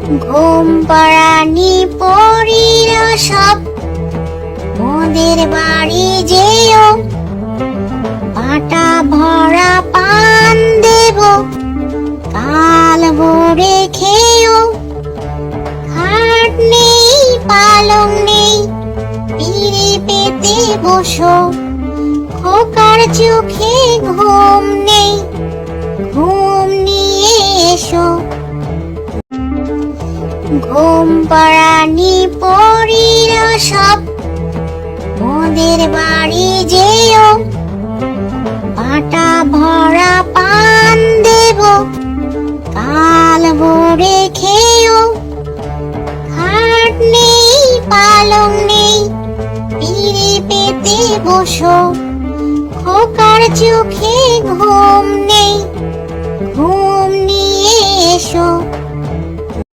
ঘুম পাড়ানি পরীরা সব মোদের বাড়ি যেও, পাটা ভরা পান দেব, কাল ভোরে খেয়েও। খাট নেই পালং নেই, পিড়ি পেতে বসো, খোকার চোখে ঘুম নেই, ঘুম নিয়ে এসো। ঘুম পাড়ানি পরীরা সব মোদের বাড়ি যেও, পাটা ভরা পান দেব, কাল ভোরে খেয়েও। খাট নেই পালং নেই, পিড়ি পেতে বসো, খোকার চোখে ঘুম নেই, ঘুম নিয়ে এসো।